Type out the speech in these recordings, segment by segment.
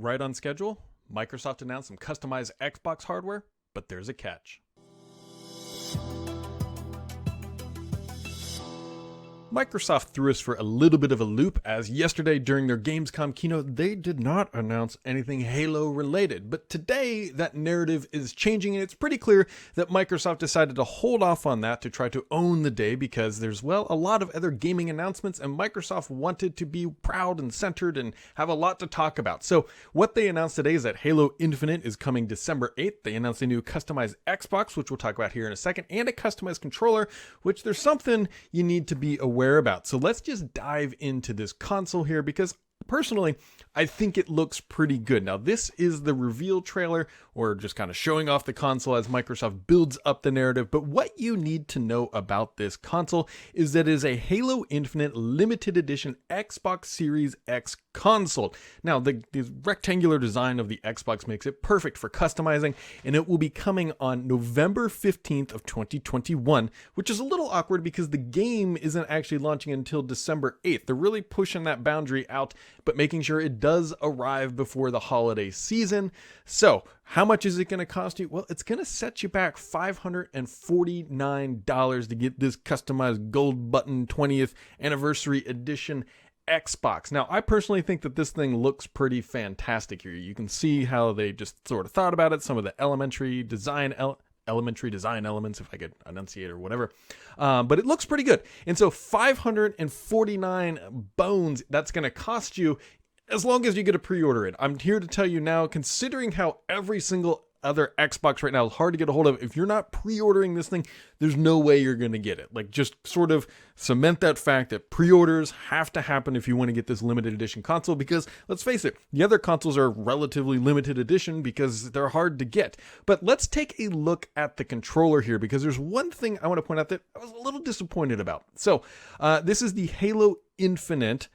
right on schedule. Microsoft announced some customized Xbox hardware, but there's a catch. Microsoft threw us for a little bit of a loop, as yesterday during their Gamescom keynote, they did not announce anything Halo related. But today, that narrative is changing, and it's pretty clear that Microsoft decided to hold off on that to try to own the day, because there's, well, a lot of other gaming announcements, and Microsoft wanted to be proud and centered and have a lot to talk about. So what they announced today is that Halo Infinite is coming December 8th. They announced a new customized Xbox, which we'll talk about here in a second, and a customized controller, which there's something you need to be aware about. So let's just dive into this console here, because personally, I think it looks pretty good. Now, this is the reveal trailer, or just kind of showing off the console as Microsoft builds up the narrative. But what you need to know about this console is that it is a Halo Infinite limited edition Xbox Series X console. Now, the rectangular design of the Xbox makes it perfect for customizing, and it will be coming on November 15th of 2021, which is a little awkward because the game isn't actually launching until December 8th. They're really pushing that boundary out, but making sure it does arrive before the holiday season. So how much is it going to cost you? Well, it's going to set you back $549 to get this customized gold button 20th anniversary edition Xbox. Now, I personally think that this thing looks pretty fantastic here. You can see how they just sort of thought about it, some of the elementary design elements, if I could enunciate or whatever. But it looks pretty good. And so 549 bones, that's going to cost you as long as you get a pre-order it. I'm here to tell you now, considering how every single other Xbox right now is hard to get a hold of, if you're not pre-ordering this thing, there's no way you're going to get it. Like, just sort of cement that fact that pre-orders have to happen if you want to get this limited edition console, because let's face it, the other consoles are relatively limited edition because they're hard to get. But let's take a look at the controller here, because there's one thing I want to point out that I was a little disappointed about. So this is the Halo Infinite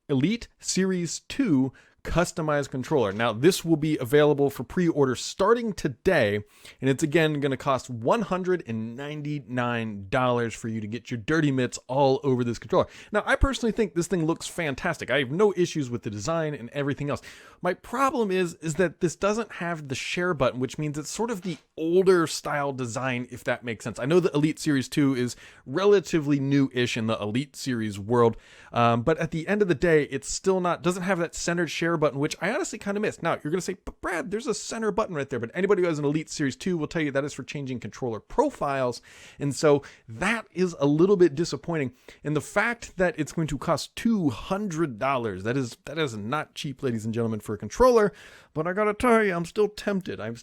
Elite Series 2 customized controller. Now, this will be available for pre-order starting today, and it's again going to cost $199 for you to get your dirty mitts all over this controller. Now, I personally think this thing looks fantastic. I have no issues with the design and everything else. My problem is that this doesn't have the share button, which means it's sort of the older style design, if that makes sense. I know the Elite Series 2 is relatively new-ish in the Elite Series world, but at the end of the day, it's still doesn't have that centered share button, which I honestly kind of miss. Now, you're going to say, but Brad, there's a center button right there. But anybody who has an Elite Series 2 will tell you that is for changing controller profiles. And so that is a little bit disappointing. And the fact that it's going to cost $200, that is not cheap, ladies and gentlemen, for a controller. But I got to tell you, I'm still tempted. I'm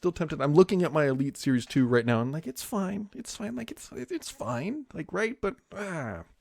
looking at my Elite Series 2 right now, and like, it's fine. Like, it's fine. Like, right? But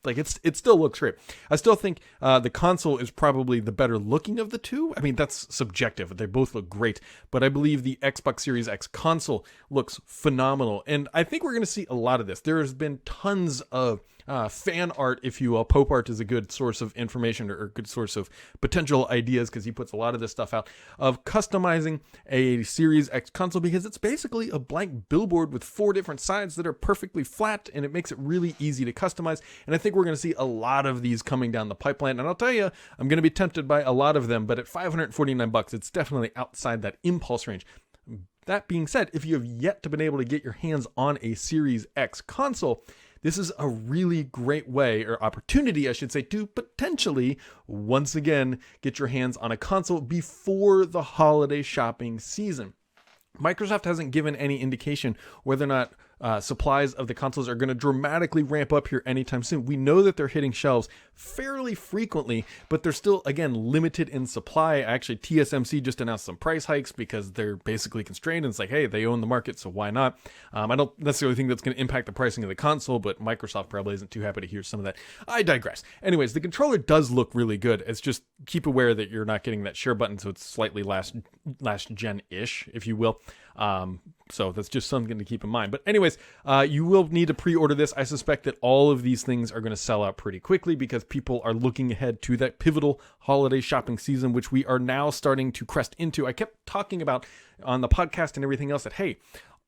like, it still looks great. I still think the console is probably the better looking of the two. I mean, that's subjective. They both look great, but I believe the Xbox Series X console looks phenomenal. And I think we're going to see a lot of this. There has been tons of fan art, if you will. Pope Art is a good source of information, or a good source of potential ideas, because he puts a lot of this stuff out, of customizing a Series X console, because it's basically a blank billboard with 4 different sides that are perfectly flat, and it makes it really easy to customize. And I think we're going to see a lot of these coming down the pipeline, and I'll tell you, I'm going to be tempted by a lot of them, but at $549, it's definitely outside that impulse range. That being said, if you have yet to been able to get your hands on a Series X console, this is a really great way, or opportunity, I should say, to potentially, once again, get your hands on a console before the holiday shopping season. Microsoft hasn't given any indication whether or not supplies of the consoles are going to dramatically ramp up here anytime soon. We know that they're hitting shelves fairly frequently, but they're still, again, limited in supply. Actually, TSMC just announced some price hikes because they're basically constrained, and it's like, hey, they own the market, so why not? I don't necessarily think that's going to impact the pricing of the console, but Microsoft probably isn't too happy to hear some of that. I digress. Anyways, the controller does look really good. It's just, keep aware that you're not getting that share button, so it's slightly last gen-ish, if you will. So that's just something to keep in mind. But anyways, you will need to pre-order this. I suspect that all of these things are going to sell out pretty quickly because people are looking ahead to that pivotal holiday shopping season, which we are now starting to crest into. I kept talking about on the podcast and everything else that, hey,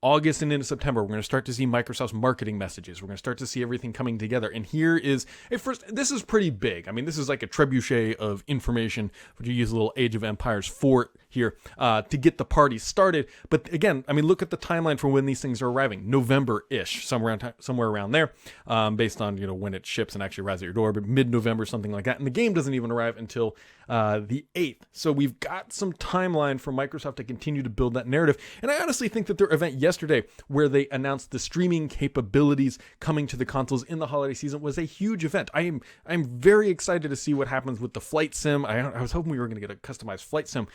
August and into September, we're going to start to see Microsoft's marketing messages. We're going to start to see everything coming together. And here is this is pretty big. I mean, this is like a trebuchet of information. Would you use a little Age of Empires fort here to get the party started? But again, I mean, look at the timeline for when these things are arriving. November-ish, somewhere around there, based on when it ships and actually arrives at your door. But mid-November, something like that. And the game doesn't even arrive until the 8th. So we've got some timeline for Microsoft to continue to build that narrative. And I honestly think that their event yesterday, where they announced the streaming capabilities coming to the consoles in the holiday season, was a huge event. I'm very excited to see what happens with the flight sim. I was hoping we were going to get a customized flight sim.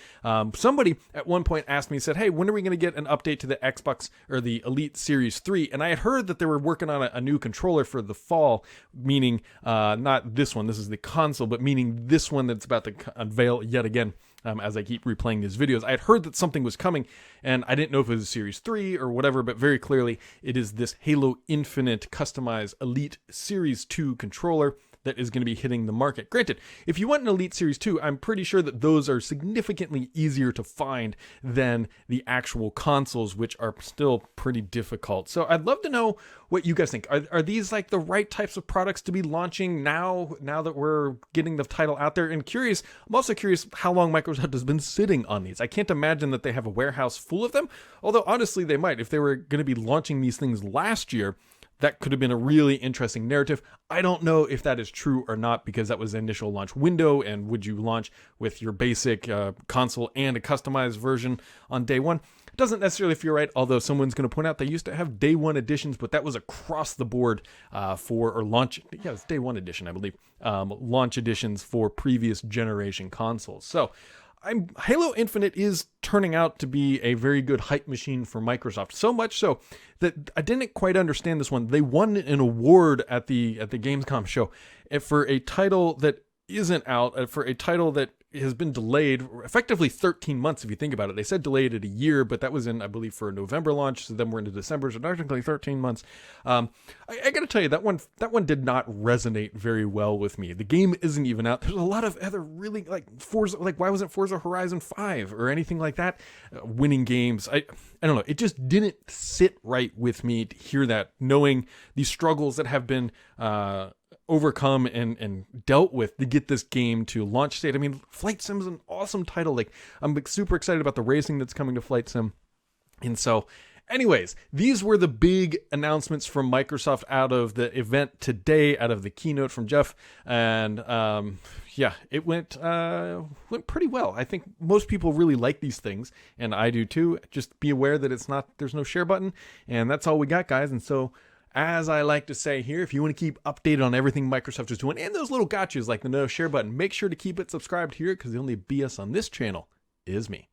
Somebody at one point asked me, said, hey, when are we going to get an update to the Xbox or the Elite Series 3? And I had heard that they were working on a new controller for the fall, meaning not this one, this is the console, but meaning this one that's about to unveil yet again. As I keep replaying these videos, I had heard that something was coming, and I didn't know if it was a Series 3 or whatever, but very clearly it is this Halo Infinite customized Elite Series 2 controller that is going to be hitting the market. Granted, if you want an Elite Series 2, I'm pretty sure that those are significantly easier to find than the actual consoles, which are still pretty difficult. So I'd love to know what you guys think. Are these like the right types of products to be launching now that we're getting the title out there? And I'm also curious how long Microsoft has been sitting on these. I can't imagine that they have a warehouse full of them, although honestly they might. If they were going to be launching these things last year, that could have been a really interesting narrative. I don't know if that is true or not, because that was the initial launch window, and would you launch with your basic console and a customized version on day one? It doesn't necessarily feel right, although someone's going to point out they used to have day one editions, but that was across the board it's day one edition, I believe, launch editions for previous generation consoles. So Halo Infinite is turning out to be a very good hype machine for Microsoft. So much so that I didn't quite understand this one. They won an award at the Gamescom show for a title that isn't out, for a title that has been delayed effectively 13 months if you think about it. They said delayed at a year, but that was in, I believe, for a November launch, so then we're into December, so technically 13 months. I gotta tell you, that one did not resonate very well with me. The game isn't even out. There's a lot of other really, like Forza, like why wasn't Forza Horizon 5 or anything like that winning games? I don't know, it just didn't sit right with me to hear that, knowing the struggles that have been overcome and dealt with to get this game to launch state. I mean, Flight Sim is an awesome title. Like, I'm super excited about the racing that's coming to Flight Sim. And so, anyways, these were the big announcements from Microsoft out of the event today, out of the keynote from Jeff. And it went pretty well. I think most people really like these things, and I do too. Just be aware that there's no share button, and that's all we got, guys. And so, as I like to say here, if you want to keep updated on everything Microsoft is doing and those little gotchas like the no share button, make sure to keep it subscribed here, because the only BS on this channel is me.